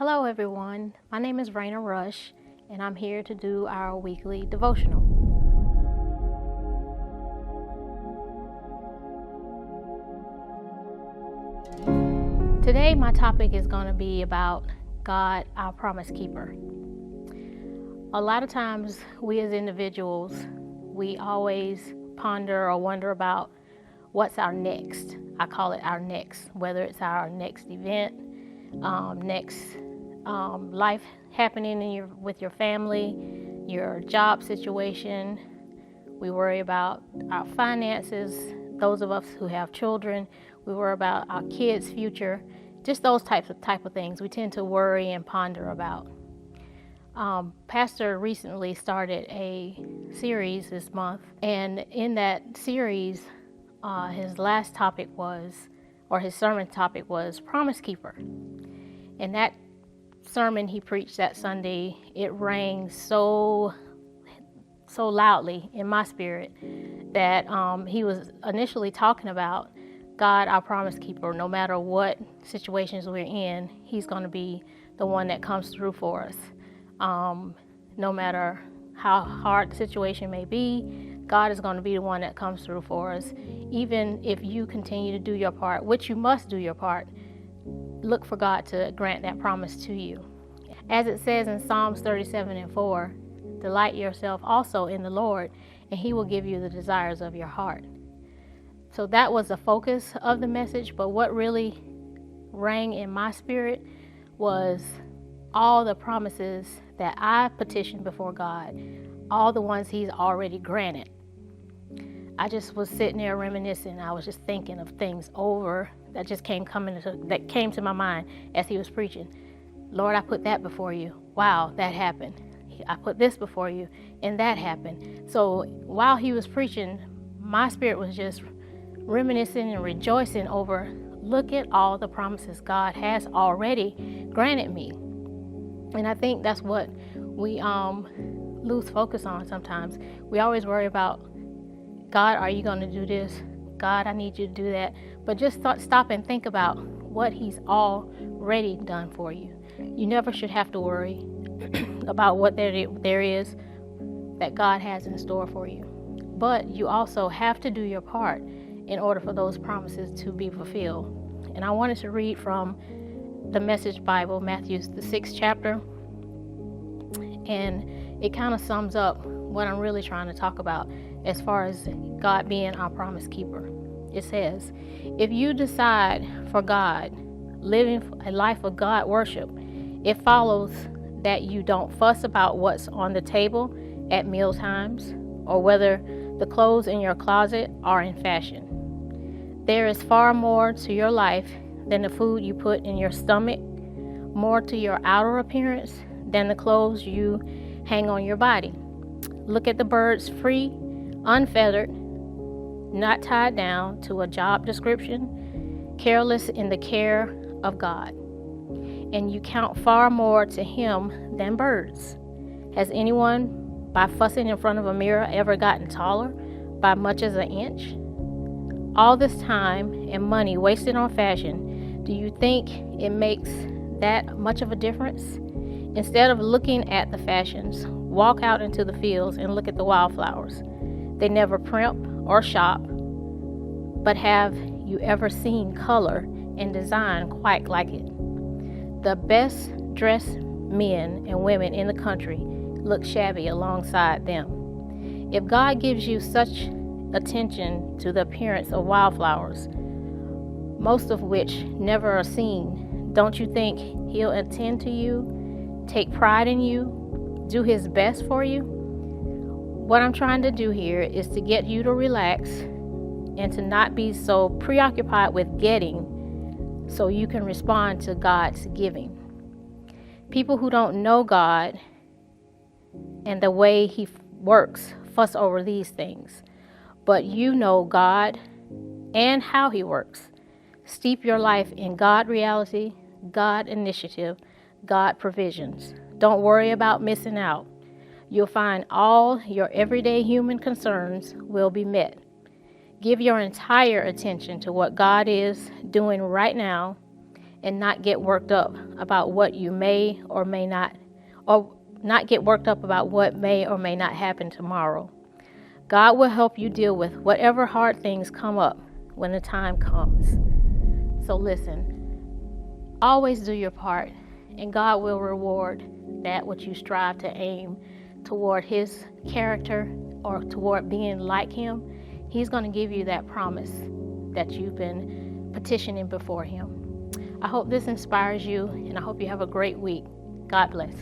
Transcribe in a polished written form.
Hello everyone, my name is Reyna and I'm here to do our weekly devotional. Today my topic is going to be about God, our promise keeper. A lot of times we as individuals, we always ponder or wonder about what's our next. I call it our next, whether it's our next event, next life happening with your family, your job situation. We worry about our finances. Those of us who have children, we worry about our kids' future. Just those type of things we tend to worry and ponder about. Pastor recently started a series this month, and in that series, his last topic was, or his sermon topic was, Promise Keeper. And that sermon he preached that Sunday, it rang so loudly in my spirit that he was initially talking about God, our promise keeper. No matter what situations we're in, he's going to be the one that comes through for us. No matter how hard the situation may be, God is going to be the one that comes through for us. Even if you continue to do your part, which you must do your part, look for God to grant that promise to you. As it says in Psalms 37:4, delight yourself also in the Lord, and he will give you the desires of your heart. So that was the focus of the message, but what really rang in my spirit was all the promises that I petitioned before God, all the ones he's already granted. I just was sitting there reminiscing. I was just thinking of things over that just came to my mind as he was preaching. Lord, I put that before you. Wow, that happened. I put this before you, and that happened. So while he was preaching, my spirit was just reminiscing and rejoicing over, look at all the promises God has already granted me. And I think that's what we lose focus on sometimes. We always worry about, God, are you going to do this? God, I need you to do that. But just stop and think about what he's already done for you. You never should have to worry about what there is that God has in store for you. But you also have to do your part in order for those promises to be fulfilled. And I wanted to read from the Message Bible, Matthew, the 6th chapter. And it kind of sums up what I'm really trying to talk about as far as God being our promise keeper. It says, if you decide for God, living a life of God worship, it follows that you don't fuss about what's on the table at meal times or whether the clothes in your closet are in fashion. There is far more to your life than the food you put in your stomach, more to your outer appearance than the clothes you hang on your body. Look at the birds, free, unfettered, not tied down to a job description, careless in the care of God. And you count far more to him than birds. Has anyone, by fussing in front of a mirror, ever gotten taller by much as an inch? All this time and money wasted on fashion, do you think it makes that much of a difference? Instead of looking at the fashions, walk out into the fields and look at the wildflowers. They never primp or shop, but have you ever seen color and design quite like it? The best dressed men and women in the country look shabby alongside them. If God gives you such attention to the appearance of wildflowers, most of which never are seen, don't you think he'll attend to you, take pride in you, do his best for you? What I'm trying to do here is to get you to relax and to not be so preoccupied with getting so you can respond to God's giving. People who don't know God and the way he works fuss over these things. But you know God and how he works. Steep your life in God reality, God initiative, God provisions. Don't worry about missing out. You'll find all your everyday human concerns will be met. Give your entire attention to what God is doing right now and not get worked up about what you may or may not, or not get worked up about what may or may not happen tomorrow. God will help you deal with whatever hard things come up when the time comes. So listen, always do your part, and God will reward that which you strive to aim toward His character or toward being like Him. He's going to give you that promise that you've been petitioning before Him. I hope this inspires you, and I hope you have a great week. God bless.